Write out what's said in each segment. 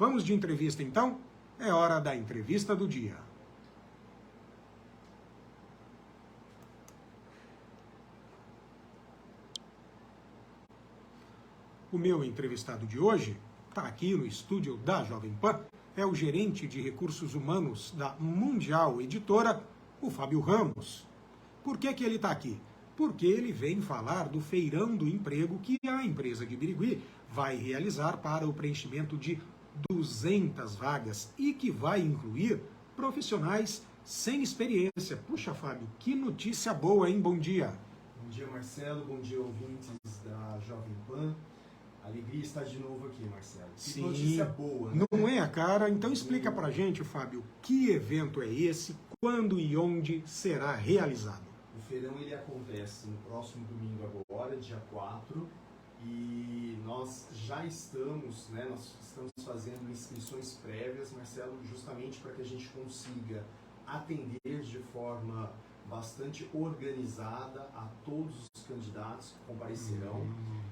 Vamos de entrevista então? É hora da entrevista do dia. O meu entrevistado de hoje está aqui no estúdio da Jovem Pan, é o gerente de recursos humanos da Mundial Editora, o Fábio Ramos. Por que ele está aqui? Porque ele vem falar do feirão do emprego que a empresa de Birigui vai realizar para o preenchimento de 200 vagas e que vai incluir profissionais sem experiência. Puxa, Fábio, que notícia boa, hein? Bom dia. Bom dia, Marcelo. Bom dia, ouvintes da Jovem Pan. Alegria estar de novo aqui, Marcelo. Que Sim, notícia boa, né? Não é, cara? Então explica pra gente, Fábio, que evento é esse, quando e onde será realizado? O feirão ele acontece no próximo domingo agora, dia 4, e nós já estamos, né, nós estamos fazendo inscrições prévias, Marcelo, justamente para que a gente consiga atender de forma bastante organizada a todos os candidatos que comparecerão.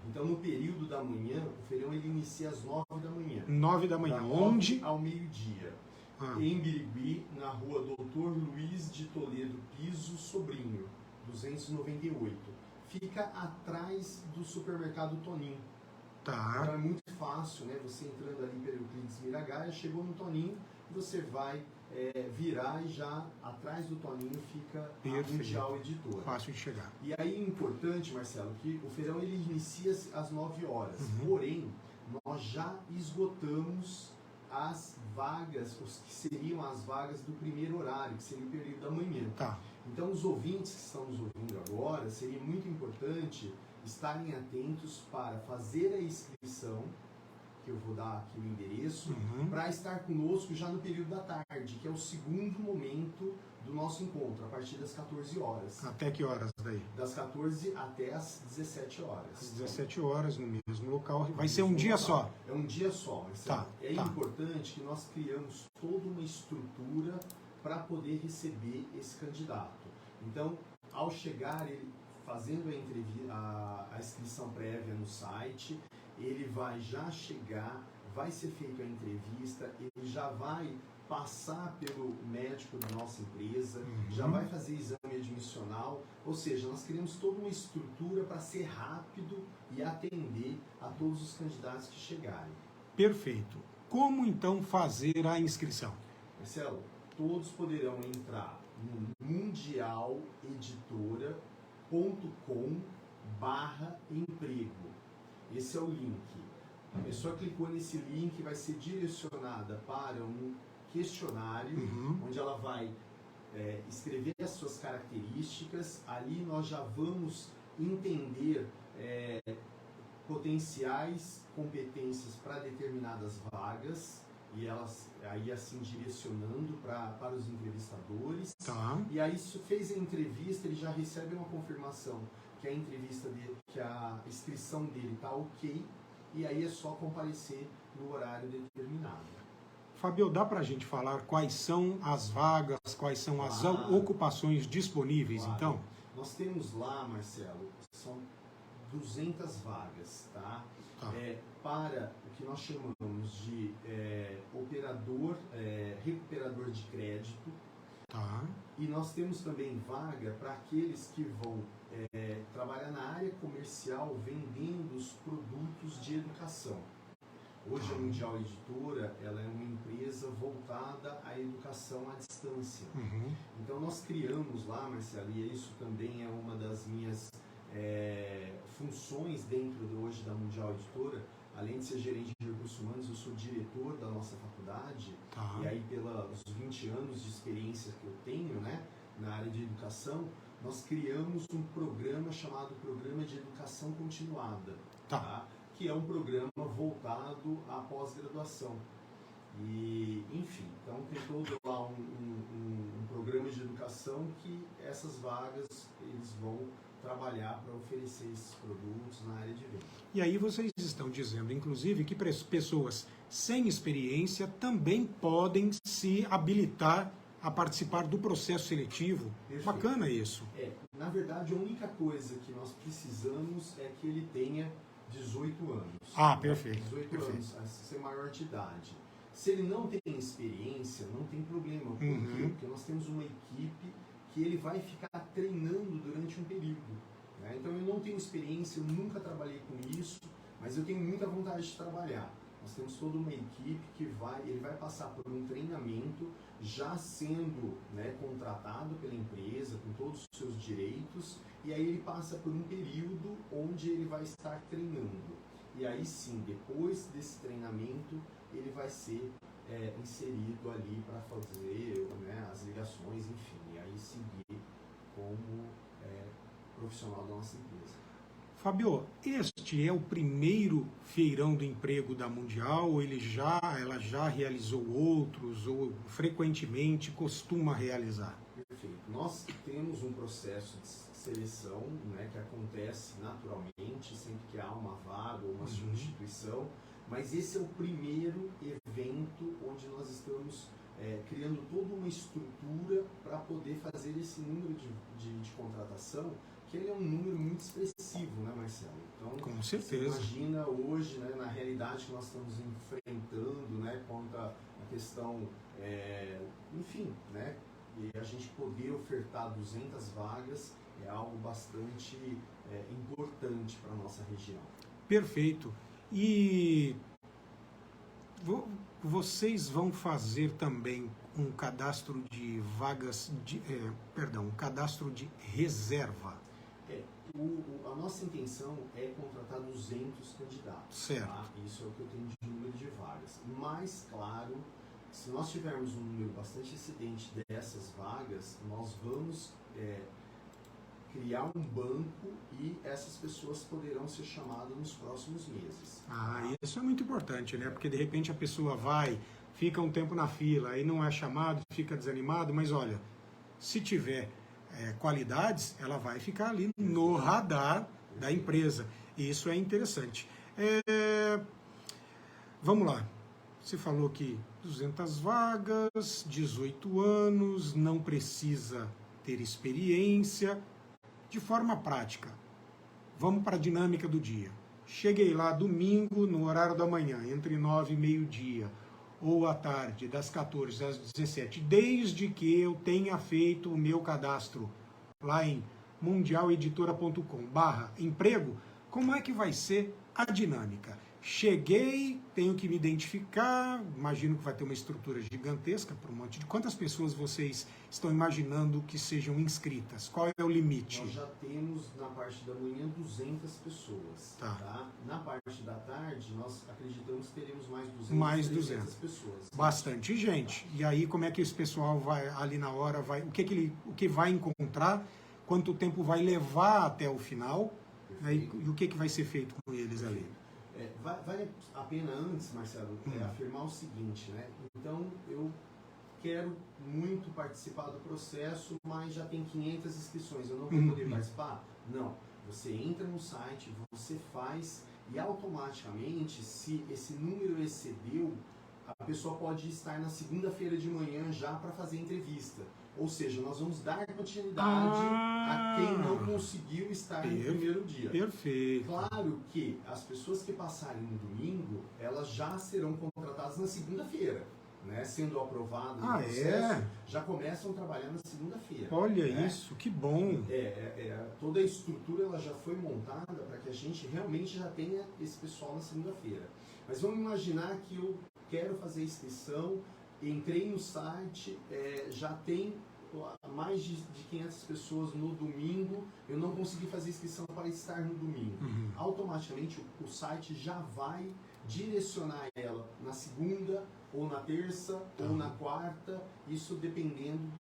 Então, no período da manhã, o feirão ele inicia às 9 da manhã. 9 da manhã, onde? Ao meio-dia. Em Birigui, na rua Doutor Luiz de Toledo Piso Sobrinho, 298. Fica atrás do supermercado Toninho. Tá. Então é muito fácil, né? Você entrando ali pelo Euclides Miragaia, chegou no Toninho, você vai virar e já atrás do Toninho fica a Mundial Editora. Fácil de chegar. E aí é importante, Marcelo, que o feirão ele inicia às 9 horas. Porém, nós já esgotamos as vagas, os que seriam as vagas do primeiro horário, que seria o período da manhã. Tá. Então, os ouvintes que estão nos ouvindo agora, seria muito importante estarem atentos para fazer a inscrição, que eu vou dar aqui o endereço, para estar conosco já no período da tarde, que é o segundo momento do nosso encontro, a partir das 14 horas. Até que horas daí? Das 14 até as 17 horas. Às 17 horas, no mesmo local. Vai ser um dia só? É um dia só. Mas tá, é importante que nós criamos toda uma estrutura para poder receber esse candidato. Então, ao chegar, ele fazendo a inscrição prévia no site, ele vai já chegar, vai ser feita a entrevista, ele já vai passar pelo médico da nossa empresa, já vai fazer exame admissional, ou seja, nós queremos toda uma estrutura para ser rápido e atender a todos os candidatos que chegarem. Perfeito. Como então fazer a inscrição? Marcelo, todos poderão entrar no mundialeditora.com/emprego. Esse é o link. A pessoa clicou nesse link, vai ser direcionada para um questionário, onde ela vai escrever as suas características. Ali nós já vamos entender potenciais competências para determinadas vagas, e elas aí assim direcionando para os entrevistadores. Tá. E aí, se fez a entrevista, ele já recebe uma confirmação que a entrevista dele, que a inscrição dele está ok, e aí é só comparecer no horário determinado. Fábio, dá pra gente falar quais são as vagas, quais são as ocupações disponíveis, então? Nós temos lá, Marcelo, são 200 vagas, tá? Para o que nós chamamos de recuperador de crédito. Tá. E nós temos também vaga para aqueles que vão trabalhar na área comercial vendendo os produtos de educação. Hoje a Mundial Editora ela é uma empresa voltada à educação à distância. Então nós criamos lá, Marcelo, e isso também é uma das minhas funções dentro hoje da Mundial Editora. Além de ser gerente de recursos humanos, eu sou diretor da nossa faculdade. E aí pelos 20 anos de experiência que eu tenho, né, na área de educação, nós criamos um programa chamado Programa de Educação Continuada, tá? Que é um programa voltado à pós-graduação. E, enfim, então tem todo lá um programa de educação que essas vagas eles vão trabalhar para oferecer esses produtos na área de venda. E aí vocês estão dizendo, inclusive, que pessoas sem experiência também podem se habilitar a participar do processo seletivo. Perfeito. Bacana isso. Na verdade, a única coisa que nós precisamos é que ele tenha 18 anos. Perfeito. 18 perfeito. anos, a ser maior de idade. Se ele não tem experiência, não tem problema. Por quê? Porque nós temos uma equipe que ele vai ficar treinando durante um período. Né? Então eu não tenho experiência, eu nunca trabalhei com isso, mas eu tenho muita vontade de trabalhar. Nós temos toda uma equipe que ele vai passar por um treinamento já sendo, né, contratado pela empresa, com todos os seus direitos, e aí ele passa por um período onde ele vai estar treinando. E aí sim, depois desse treinamento, ele vai ser inserido ali para fazer, né, as ligações, enfim, e aí seguir como profissional da nossa empresa. Fábio, este é o primeiro feirão do emprego da Mundial, ou ela já realizou outros, ou frequentemente costuma realizar? Perfeito. Nós temos um processo de seleção, né, que acontece naturalmente, sempre que há uma vaga ou uma substituição, mas esse é o primeiro evento onde nós estamos criando toda uma estrutura para poder fazer esse número de contratação, que ele é um número muito expressivo, né, Marcelo? Então, com certeza. Você imagina hoje, né, na realidade que nós estamos enfrentando, né, quanto à questão, enfim, né, e a gente poder ofertar 200 vagas é algo bastante importante para a nossa região. Perfeito. E vocês vão fazer também um cadastro de vagas, um cadastro de reserva? A nossa intenção é contratar 200 candidatos. Certo. Tá? Isso é o que eu tenho de número de vagas. Mas, claro, se nós tivermos um número bastante excedente dessas vagas, nós vamos criar um banco e essas pessoas poderão ser chamadas nos próximos meses. Isso é muito importante, né? Porque de repente a pessoa fica um tempo na fila, aí não é chamado, fica desanimado, mas olha, se tiver qualidades, ela vai ficar ali no radar da empresa. E isso é interessante. Vamos lá. Você falou que 200 vagas, 18 anos, não precisa ter experiência. De forma prática, vamos para a dinâmica do dia. Cheguei lá domingo, no horário da manhã, entre 9 e meio-dia, ou à tarde, das 14 às 17, desde que eu tenha feito o meu cadastro lá em mundialeditora.com/emprego, como é que vai ser a dinâmica? Cheguei, tenho que me identificar, imagino que vai ter uma estrutura gigantesca para um monte de... Quantas pessoas vocês estão imaginando que sejam inscritas? Qual é o limite? Nós já temos, na parte da manhã, 200 pessoas. Tá? Na parte da tarde, nós acreditamos que teremos mais 200 pessoas. Bastante gente. E aí, como é que esse pessoal vai, ali na hora, o que vai encontrar, quanto tempo vai levar até o final, né, e o que vai ser feito com eles ali? Vale a pena antes, Marcelo, afirmar o seguinte, né? Então, eu quero muito participar do processo, mas já tem 500 inscrições, eu não vou poder participar? Não. Você entra no site, você faz e automaticamente, se esse número excedeu, a pessoa pode estar na segunda-feira de manhã já para fazer entrevista. Ou seja, nós vamos dar continuidade a quem não conseguiu estar no primeiro dia. Perfeito. Claro que as pessoas que passarem no domingo, elas já serão contratadas na segunda-feira. Né? Sendo aprovadas no processo, já começam a trabalhar na segunda-feira. Olha isso, que bom. Toda a estrutura ela já foi montada para que a gente realmente já tenha esse pessoal na segunda-feira. Mas vamos imaginar que eu quero fazer a inscrição, entrei no site, já tem mais de 500 pessoas no domingo, eu não consegui fazer inscrição para estar no domingo. Automaticamente o site já vai direcionar ela na segunda, ou na terça, ou na quarta, isso dependendo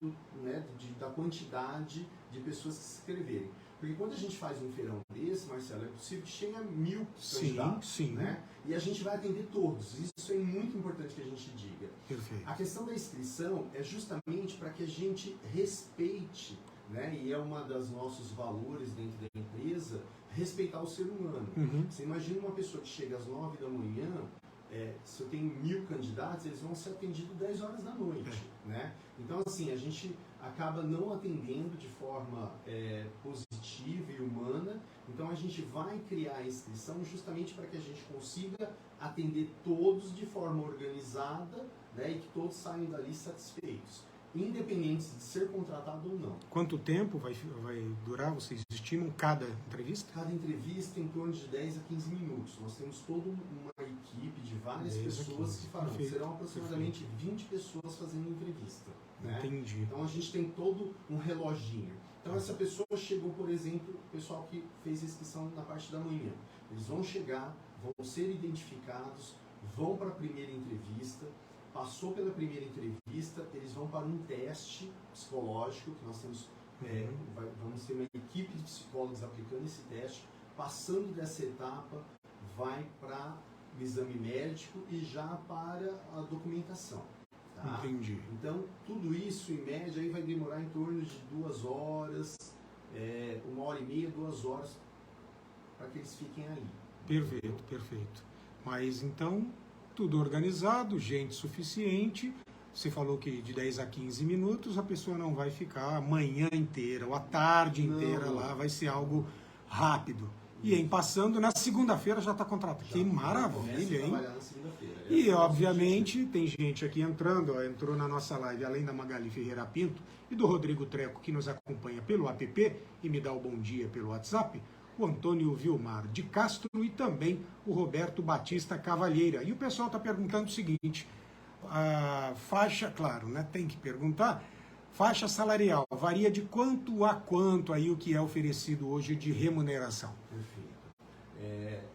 da quantidade de pessoas que se inscreverem. Porque quando a gente faz um feirão desse, Marcelo, é possível que chegue a 1000 candidatos. Sim. Né? E a gente vai atender todos. Isso é muito importante que a gente diga. Perfeito. A questão da inscrição é justamente para que a gente respeite, né? E é uma das nossos valores dentro da empresa, respeitar o ser humano. Você imagina uma pessoa que chega às 9 da manhã, se eu tenho 1000 candidatos, eles vão ser atendidos 10 horas da noite. Né? Então, assim, a gente acaba não atendendo de forma positiva objetiva e humana. Então a gente vai criar a inscrição justamente para que a gente consiga atender todos de forma organizada, né, e que todos saiam dali satisfeitos, independente de ser contratado ou não. Quanto tempo vai durar, vocês estimam, cada entrevista? Cada entrevista em torno de 10 a 15 minutos. Nós temos toda uma equipe de várias pessoas que farão. Serão aproximadamente 20 pessoas fazendo entrevista. Né? Entendi. Então a gente tem todo um reloginho. Então essa pessoa chegou, por exemplo, o pessoal que fez a inscrição na parte da manhã. Eles vão chegar, vão ser identificados, vão para a primeira entrevista. Passou pela primeira entrevista, eles vão para um teste psicológico, que nós temos, vamos ter uma equipe de psicólogos aplicando esse teste. Passando dessa etapa, vai para o exame médico e já para a documentação. Tá? Entendi. Então, tudo isso, em média, aí vai demorar em torno de 2 horas, 1h30, 2 horas, para que eles fiquem ali. Perfeito, perfeito. Mas então, tudo organizado, gente suficiente. Você falou que de 10 a 15 minutos a pessoa não vai ficar a manhã inteira ou a tarde inteira lá, vai ser algo rápido. E em passando, na segunda-feira já está contratado. Que maravilha, hein? E, obviamente, tem gente aqui entrando, ó, entrou na nossa live, além da Magali Ferreira Pinto e do Rodrigo Treco, que nos acompanha pelo app e me dá o bom dia pelo WhatsApp, o Antônio Vilmar de Castro e também o Roberto Batista Cavalheira. E o pessoal está perguntando o seguinte, a faixa, claro, né, tem que perguntar, faixa salarial varia de quanto a quanto aí o que é oferecido hoje de remuneração? Perfeito.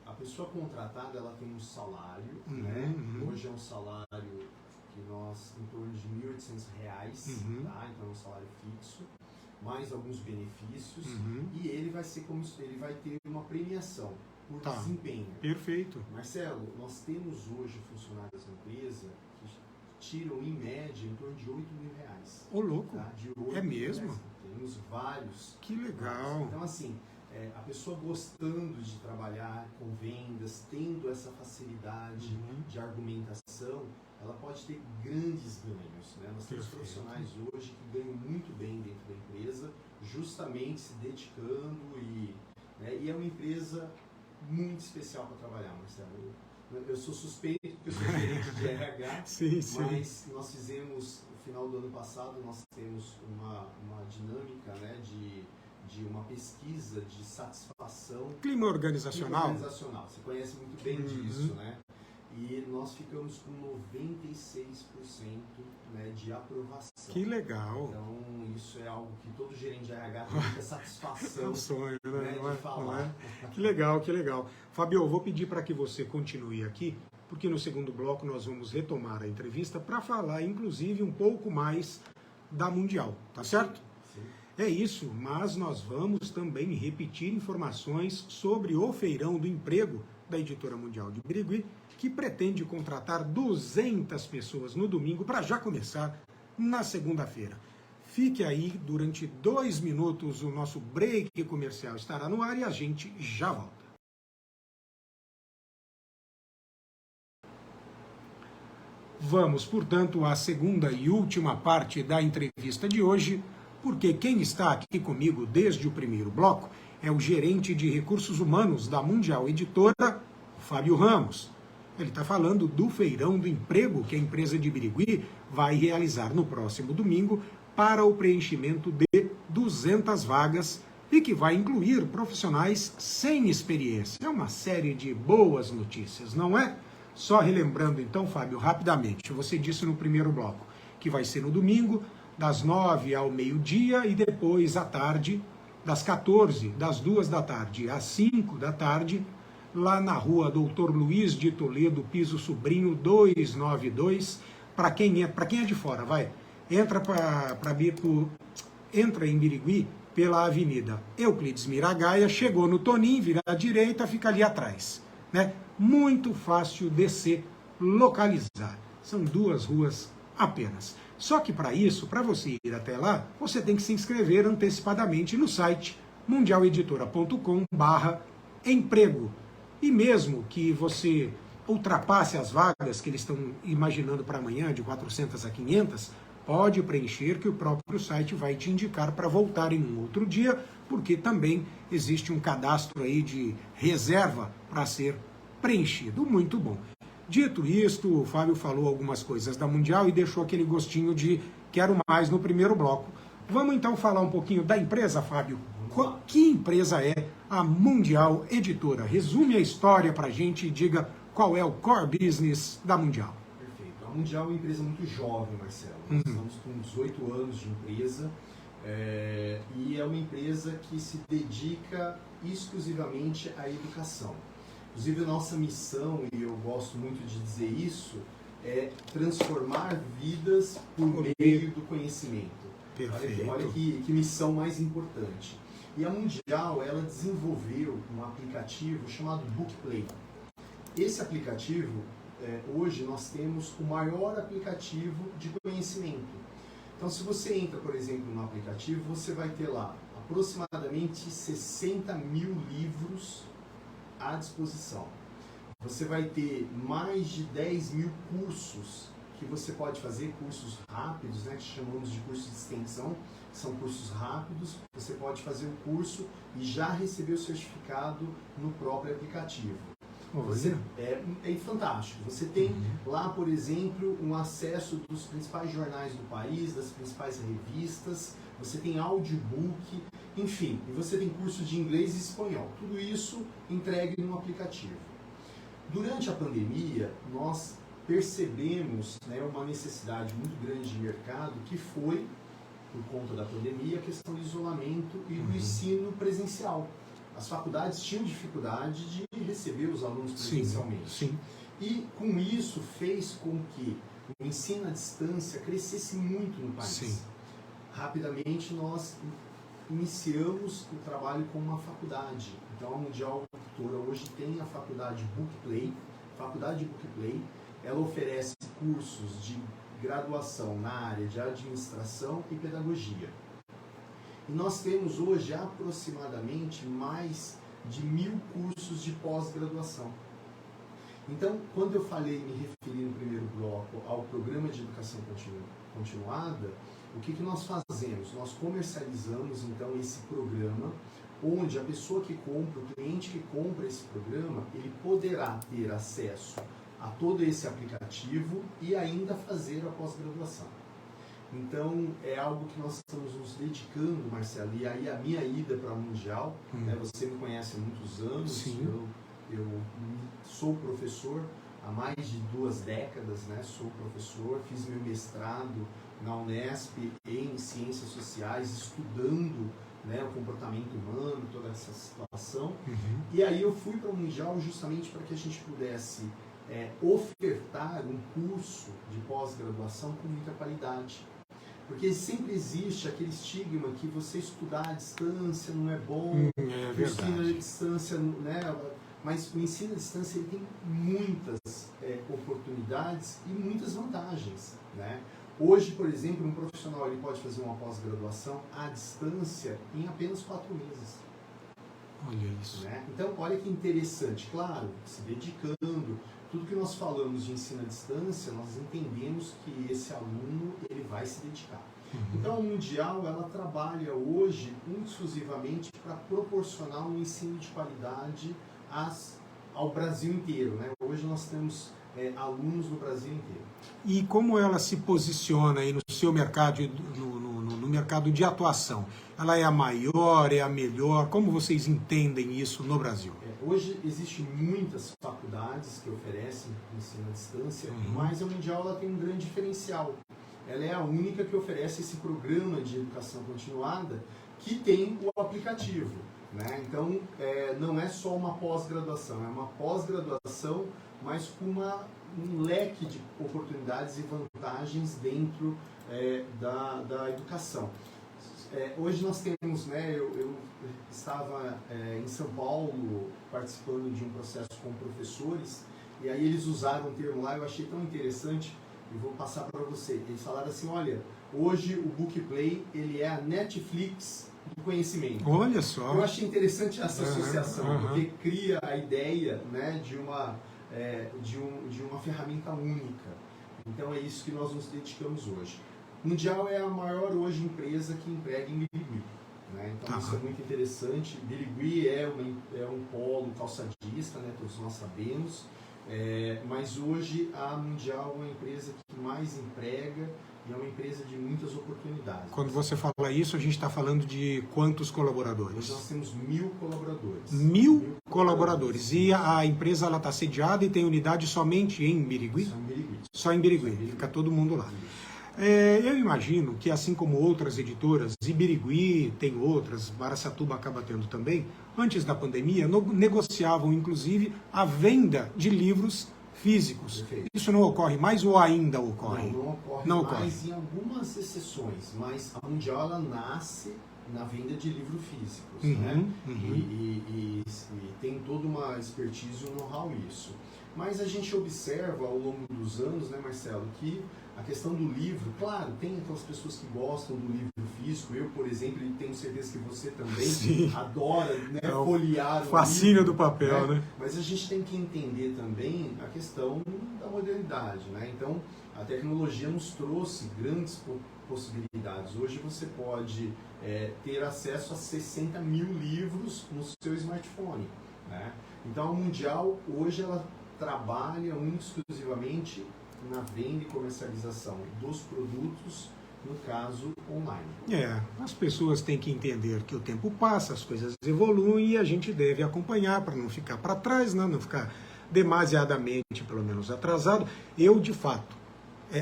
A pessoa contratada, ela tem um salário, né? Hoje é um salário que nós, em torno de R$ 1.800, tá? Então é um salário fixo, mais alguns benefícios, e ele vai ser como ele vai ter uma premiação por desempenho. Perfeito. Marcelo, nós temos hoje funcionários da empresa que tiram em média em torno de R$ 8.000. Ô, louco. Tá? É mesmo? Temos vários. Que legal. Então, assim, a pessoa gostando de trabalhar com vendas, tendo essa facilidade de argumentação, ela pode ter grandes ganhos. Né? Nós temos profissionais hoje que ganham muito bem dentro da empresa, justamente se dedicando e é uma empresa muito especial para trabalhar, Marcelo. Eu sou suspeito porque eu sou gerente de RH, mas nós fizemos, no final do ano passado, nós temos uma dinâmica, né, de uma pesquisa de satisfação. Clima organizacional. Você conhece muito bem disso, né? E nós ficamos com 96%, né, de aprovação. Que legal. Então, isso é algo que todo gerente de RH tem muita satisfação. É um sonho, né? De falar. Que legal, que legal. Fabio, eu vou pedir para que você continue aqui, porque no segundo bloco nós vamos retomar a entrevista para falar, inclusive, um pouco mais da Mundial, tá certo? Sim. É isso, mas nós vamos também repetir informações sobre o Feirão do Emprego da Editora Mundial de Birigui, que pretende contratar 200 pessoas no domingo para já começar na segunda-feira. Fique aí, durante 2 minutos o nosso break comercial estará no ar e a gente já volta. Vamos, portanto, à segunda e última parte da entrevista de hoje, porque quem está aqui comigo desde o primeiro bloco é o gerente de recursos humanos da Mundial Editora, Fábio Ramos. Ele está falando do Feirão do Emprego que a empresa de Birigui vai realizar no próximo domingo para o preenchimento de 200 vagas e que vai incluir profissionais sem experiência. É uma série de boas notícias, não é? Só relembrando então, Fábio, rapidamente, você disse no primeiro bloco que vai ser no domingo, das 9 ao meio-dia e depois à tarde, das 14, das 2 da tarde às 5 da tarde, lá na rua Doutor Luiz de Toledo, piso Sobrinho 292, para quem é de fora, vai, entra em Birigui pela Avenida Euclides Miragaia, chegou no Tonim, vira à direita, fica ali atrás, né? Muito fácil de se localizar. São 2 ruas apenas. Só que para isso, para você ir até lá, você tem que se inscrever antecipadamente no site mundialeditora.com/emprego. E mesmo que você ultrapasse as vagas que eles estão imaginando para amanhã, de 400 a 500, pode preencher, que o próprio site vai te indicar para voltar em um outro dia, porque também existe um cadastro aí de reserva para ser preenchido. Muito bom. Dito isto, o Fábio falou algumas coisas da Mundial e deixou aquele gostinho de quero mais no primeiro bloco. Vamos então falar um pouquinho da empresa, Fábio. Que empresa é a Mundial Editora? Resume a história para a gente e diga qual é o core business da Mundial. Perfeito. A Mundial é uma empresa muito jovem, Marcelo. Nós estamos com 18 anos de empresa e é uma empresa que se dedica exclusivamente à educação. Inclusive, a nossa missão, e eu gosto muito de dizer isso, é transformar vidas por meio do conhecimento. Perfeito. Olha que missão mais importante. E a Mundial, ela desenvolveu um aplicativo chamado BookPlay. Esse aplicativo, hoje nós temos o maior aplicativo de conhecimento. Então, se você entra, por exemplo, no aplicativo, você vai ter lá aproximadamente 60 mil livros à disposição. Você vai ter mais de 10 mil cursos que você pode fazer, cursos rápidos, né, que chamamos de cursos de extensão, que são cursos rápidos. Você pode fazer o curso e já receber o certificado no próprio aplicativo. É fantástico. Você tem lá, por exemplo, um acesso dos principais jornais do país, das principais revistas, você tem audiobook, enfim, e você tem curso de inglês e espanhol. Tudo isso entregue no aplicativo. Durante a pandemia, nós percebemos, né, uma necessidade muito grande de mercado, que foi, por conta da pandemia, a questão do isolamento e do ensino presencial. As faculdades tinham dificuldade de receber os alunos presencialmente. Sim. E com isso fez com que o ensino à distância crescesse muito no país. Sim. Rapidamente nós iniciamos o trabalho com uma faculdade. Então a Mundial Editora hoje tem a faculdade BookPlay. Faculdade BookPlay, ela oferece cursos de graduação na área de administração e pedagogia. E nós temos hoje aproximadamente mais de 1000 cursos de pós-graduação. Então, quando eu falei, me referi no primeiro bloco ao programa de educação continuada, o que nós fazemos? Nós comercializamos então esse programa, onde a pessoa que compra, o cliente que compra esse programa, ele poderá ter acesso a todo esse aplicativo e ainda fazer a pós-graduação. Então, é algo que nós estamos nos dedicando, Marcelo, e aí a minha ida para a Mundial, né, você me conhece há muitos anos, eu sou professor há mais de 2 décadas, né, sou professor, fiz meu mestrado na Unesp em Ciências Sociais, estudando, né, o comportamento humano, toda essa situação, e aí eu fui para a Mundial justamente para que a gente pudesse ofertar um curso de pós-graduação com muita qualidade. Porque sempre existe aquele estigma que você estudar à distância não é bom, o ensino à distância, né? Mas o ensino à distância ele tem muitas oportunidades e muitas vantagens, né? Hoje, por exemplo, um profissional ele pode fazer uma pós-graduação à distância em apenas 4 meses. Olha isso. Né? Então, olha que interessante, claro, se dedicando. Tudo que nós falamos de ensino à distância, nós entendemos que esse aluno ele vai se dedicar. Então, a Mundial ela trabalha hoje exclusivamente para proporcionar um ensino de qualidade ao Brasil inteiro. Né? Hoje nós temos alunos no Brasil inteiro. E como ela se posiciona aí no seu mercado, no mercado de atuação? Ela é a maior, é a melhor? Como vocês entendem isso no Brasil? Hoje existem muitas faculdades que oferecem ensino à distância, mas a Mundial ela tem um grande diferencial. Ela é a única que oferece esse programa de educação continuada que tem o aplicativo. Né? Então, não é só uma pós-graduação, é uma pós-graduação, mas com um leque de oportunidades e vantagens dentro da educação. Hoje nós temos, né, eu estava em São Paulo participando de um processo com professores, e aí eles usaram um termo lá, eu achei tão interessante, e vou passar para você. Eles falaram assim, olha, hoje o BookPlay ele é a Netflix do conhecimento. Olha só. Eu achei interessante essa associação, porque cria a ideia, né, de uma ferramenta única. Então é isso que nós nos dedicamos hoje. Mundial é a maior hoje empresa que emprega em Birigui. Né? Então isso é muito interessante. Birigui é um polo calçadista, né? Todos nós sabemos. Mas hoje a Mundial é uma empresa que mais emprega e é uma empresa de muitas oportunidades. Quando você fala isso, a gente está falando de quantos colaboradores? Hoje nós temos 1.000 colaboradores. 1.000 colaboradores. E a empresa está sediada e tem unidade somente em Birigui? Só em Birigui. Só em Birigui. Fica todo mundo lá. Eu imagino que, assim como outras editoras, e Birigui tem outras, Araçatuba acaba tendo também, antes da pandemia, negociavam inclusive a venda de livros físicos. Perfeito. Isso não ocorre mais ou ainda ocorre? Não ocorre mais em algumas exceções, mas a Mundial ela nasce na venda de livros físicos, né? E tem toda uma expertise e um know-how isso. Mas a gente observa ao longo dos anos, né, Marcelo, que a questão do livro, claro, tem aquelas pessoas que gostam do livro físico, eu, por exemplo, e tenho certeza que você também adora, né, folhear o fascínio livro, do papel, né? Mas a gente tem que entender também a questão da modernidade, né? Então, a tecnologia nos trouxe grandes possibilidades. Hoje você pode ter acesso a 60 mil livros no seu smartphone, né? Então, a Mundial, hoje, ela trabalha exclusivamente na venda e comercialização dos produtos, no caso, online. As pessoas têm que entender que o tempo passa, as coisas evoluem e a gente deve acompanhar para não ficar para trás, né? Não ficar demasiadamente, pelo menos, atrasado. Eu, de fato,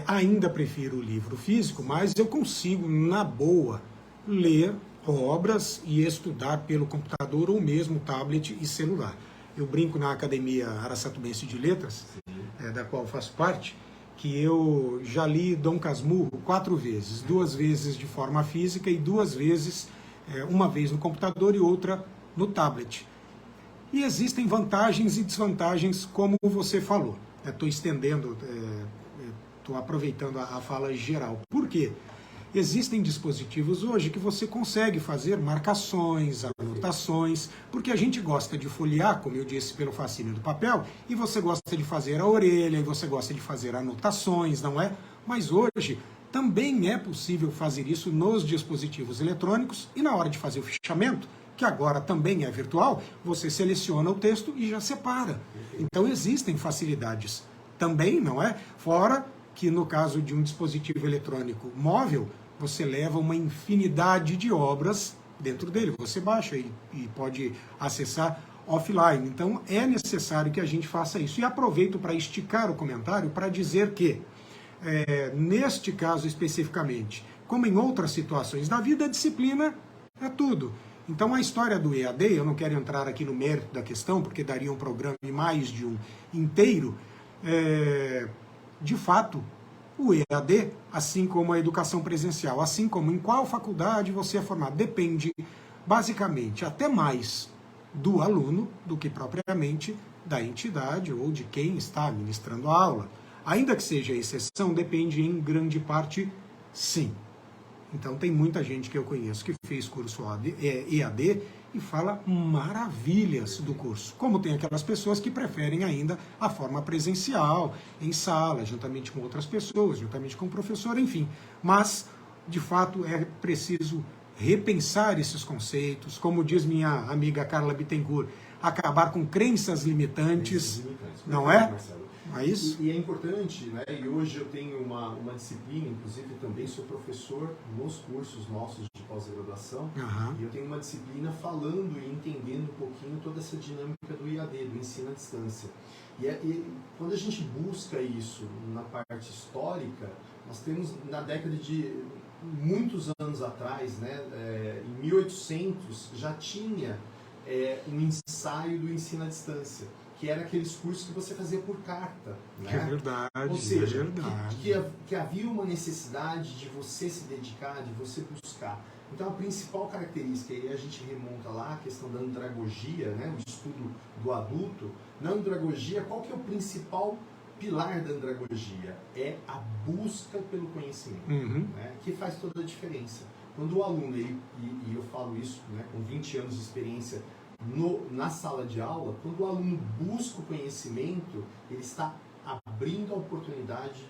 ainda prefiro o livro físico, mas eu consigo, na boa, ler obras e estudar pelo computador ou mesmo tablet e celular. Eu brinco na Academia Araçatubense de Letras, da qual faço parte, que eu já li Dom Casmurro 4 vezes, 2 vezes de forma física e 2 vezes, uma vez no computador e outra no tablet. E existem vantagens e desvantagens, como você falou. Estou estendendo, estou aproveitando a fala geral. Por quê? Existem dispositivos hoje que você consegue fazer marcações, anotações, porque a gente gosta de folhear, como eu disse, pelo fascínio do papel, e você gosta de fazer a orelha, e você gosta de fazer anotações, não é? Mas hoje também é possível fazer isso nos dispositivos eletrônicos e na hora de fazer o fichamento, que agora também é virtual, você seleciona o texto e já separa. Então existem facilidades também, não é? Fora que no caso de um dispositivo eletrônico móvel, você leva uma infinidade de obras dentro dele. Você baixa e pode acessar offline. Então é necessário que a gente faça isso. E aproveito para esticar o comentário para dizer que, neste caso especificamente, como em outras situações da vida, a disciplina é tudo. Então a história do EAD, eu não quero entrar aqui no mérito da questão, porque daria um programa e mais de um inteiro, de fato, o EAD, assim como a educação presencial, assim como em qual faculdade você é formado, depende basicamente até mais do aluno do que propriamente da entidade ou de quem está ministrando a aula. Ainda que seja exceção, depende em grande parte, sim. Então tem muita gente que eu conheço que fez curso EAD e fala maravilhas do curso. Como tem aquelas pessoas que preferem ainda a forma presencial, em sala, juntamente com outras pessoas, juntamente com o professor, enfim. Mas, de fato, é preciso repensar esses conceitos, como diz minha amiga Carla Bittencourt, acabar com crenças limitantes, não é? É isso? E é importante, né? E hoje eu tenho uma disciplina, inclusive também sou professor nos cursos nossos de pós-graduação, e eu tenho uma disciplina falando e entendendo um pouquinho toda essa dinâmica do IAD, do ensino à distância. E quando a gente busca isso na parte histórica, nós temos na década de muitos anos atrás, né? Em 1800 já tinha um ensaio do ensino à distância, que era aqueles cursos que você fazia por carta. Né? É verdade, ou seja, é verdade. Que havia uma necessidade de você se dedicar, de você buscar. Então a principal característica, e a gente remonta lá a questão da andragogia, né? O estudo do adulto. Na andragogia, qual que é o principal pilar da andragogia? É a busca pelo conhecimento, né? Que faz toda a diferença. Quando o aluno, e eu falo isso, né, com 20 anos de experiência na sala de aula, quando o aluno busca o conhecimento, ele está abrindo a oportunidade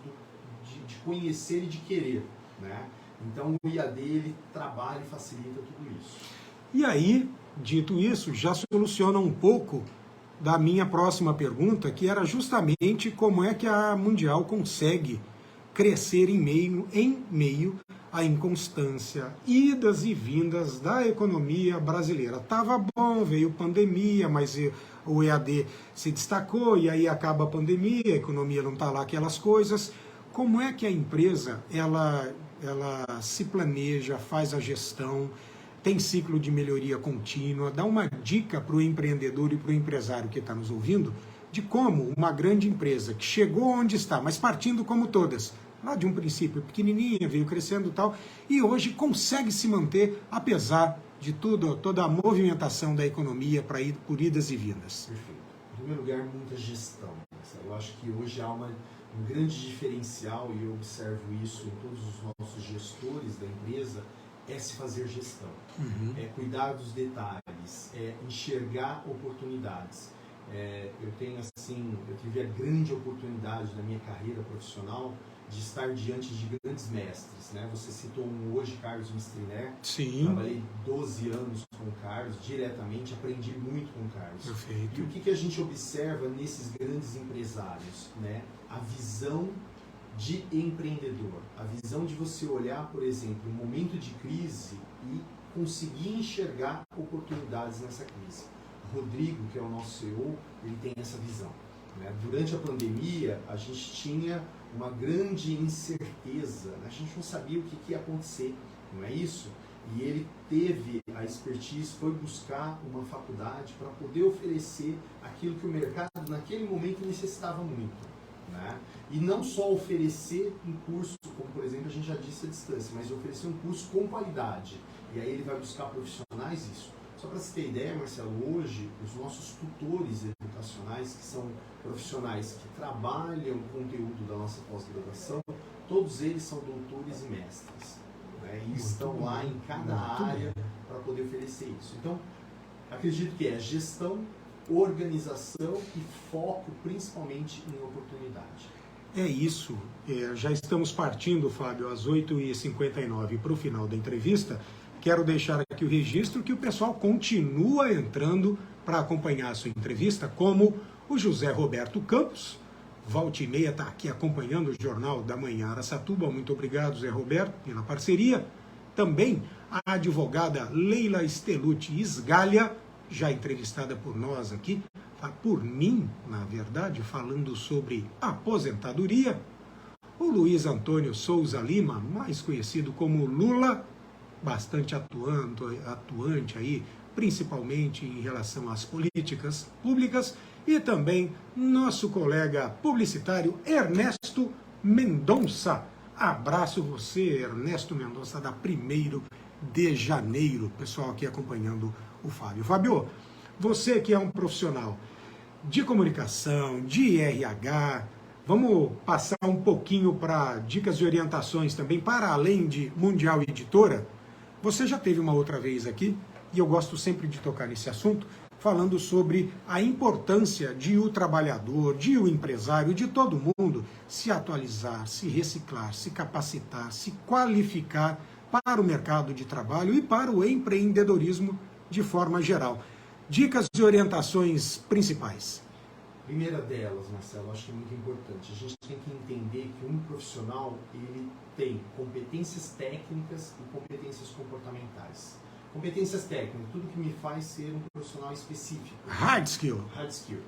de conhecer e de querer. né? Então o IAD ele trabalha e facilita tudo isso. E aí, dito isso, já soluciona um pouco da minha próxima pergunta, que era justamente como é que a Mundial consegue crescer em meio à inconstância, idas e vindas da economia brasileira. Tava bom, veio pandemia, mas o EAD se destacou e aí acaba a pandemia, a economia não está lá aquelas coisas. Como é que a empresa ela se planeja, faz a gestão, tem ciclo de melhoria contínua? Dá uma dica para o empreendedor e para o empresário que está nos ouvindo de como uma grande empresa que chegou onde está, mas partindo como todas, lá de um princípio pequenininha, veio crescendo e tal, e hoje consegue se manter apesar de tudo, toda a movimentação da economia para ir por idas e vindas. Perfeito. Em primeiro lugar, muita gestão. Eu acho que hoje há um grande diferencial, e eu observo isso em todos os nossos gestores da empresa, é se fazer gestão, é cuidar dos detalhes, é enxergar oportunidades. Eu tive a grande oportunidade na minha carreira profissional de estar diante de grandes mestres, né? Você citou hoje Carlos Mistriner. Sim. Trabalhei 12 anos com o Carlos, diretamente, aprendi muito com o Carlos. Perfeito. E o que a gente observa nesses grandes empresários, né? A visão de empreendedor, a visão de você olhar, por exemplo, um momento de crise e conseguir enxergar oportunidades nessa crise. Rodrigo, que é o nosso CEO, ele tem essa visão, né? Durante a pandemia, a gente tinha uma grande incerteza, né? A gente não sabia o que ia acontecer, não é isso? E ele teve a expertise, foi buscar uma faculdade para poder oferecer aquilo que o mercado naquele momento necessitava muito, né? E não só oferecer um curso, como por exemplo a gente já disse à distância, mas oferecer um curso com qualidade. E aí ele vai buscar profissionais isso. Só para você ter ideia, Marcelo, hoje os nossos tutores educacionais, que são profissionais que trabalham o conteúdo da nossa pós-graduação, todos eles são doutores e mestres, né? E estão lá em cada área para poder oferecer isso. Então, acredito que é gestão, organização e foco principalmente em oportunidade. É isso. Já estamos partindo, Fábio, às 8h59 para o final da entrevista. Quero deixar aqui o registro que o pessoal continua entrando para acompanhar a sua entrevista, como o José Roberto Campos. Volta e meia está aqui acompanhando o Jornal da Manhã Araçatuba. Muito obrigado, Zé Roberto, pela parceria. Também a advogada Leila Stellucci Isgalha, já entrevistada por nós aqui, por mim, na verdade, falando sobre aposentadoria. O Luiz Antônio Souza Lima, mais conhecido como Lula, bastante atuante aí, principalmente em relação às políticas públicas, e também nosso colega publicitário Ernesto Mendonça. Abraço você, Ernesto Mendonça, da 1º de janeiro, pessoal aqui acompanhando o Fábio. Fábio, você que é um profissional de comunicação, de RH, vamos passar um pouquinho para dicas e orientações também, para além de Mundial Editora. Você já teve uma outra vez aqui, e eu gosto sempre de tocar nesse assunto, falando sobre a importância de o trabalhador, de o empresário, de todo mundo se atualizar, se reciclar, se capacitar, se qualificar para o mercado de trabalho e para o empreendedorismo de forma geral. Dicas e orientações principais. Primeira delas, Marcelo, acho que é muito importante. A gente tem que entender que um profissional ele tem competências técnicas e competências comportamentais. Competências técnicas, tudo que me faz ser um profissional específico. Hard skill. Hard skill.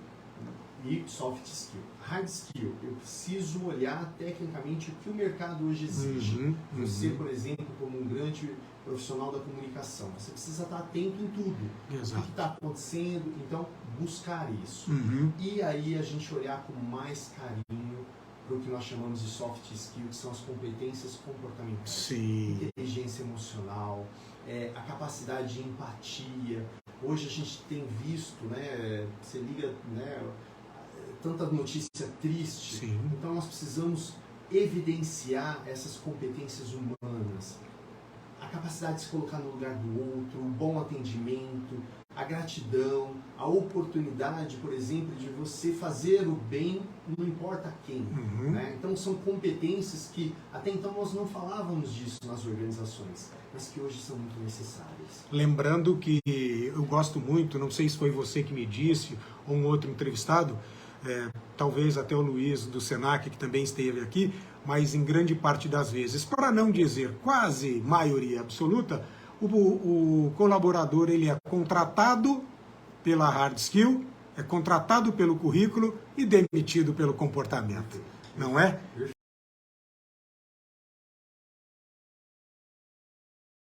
E soft skill. Hard skill, eu preciso olhar tecnicamente o que o mercado hoje exige. Você, por exemplo, como um grande profissional da comunicação, você precisa estar atento em tudo. Exato. O que está acontecendo, então buscar isso. E aí a gente olhar com mais carinho para o que nós chamamos de soft skill, que são as competências comportamentais. Sim. Inteligência emocional, a capacidade de empatia. Hoje a gente tem visto, né, você liga, né, tanta notícia triste. Sim. Então nós precisamos evidenciar essas competências humanas. A capacidade de se colocar no lugar do outro, o bom atendimento, a gratidão, a oportunidade, por exemplo, de você fazer o bem, não importa quem. Né? Então são competências que até então nós não falávamos disso nas organizações, mas que hoje são muito necessárias. Lembrando que eu gosto muito, não sei se foi você que me disse, ou um outro entrevistado, talvez até o Luiz do Senac, que também esteve aqui, mas em grande parte das vezes, para não dizer quase maioria absoluta, o colaborador ele é contratado pela hard skill, é contratado pelo currículo e demitido pelo comportamento. Não é?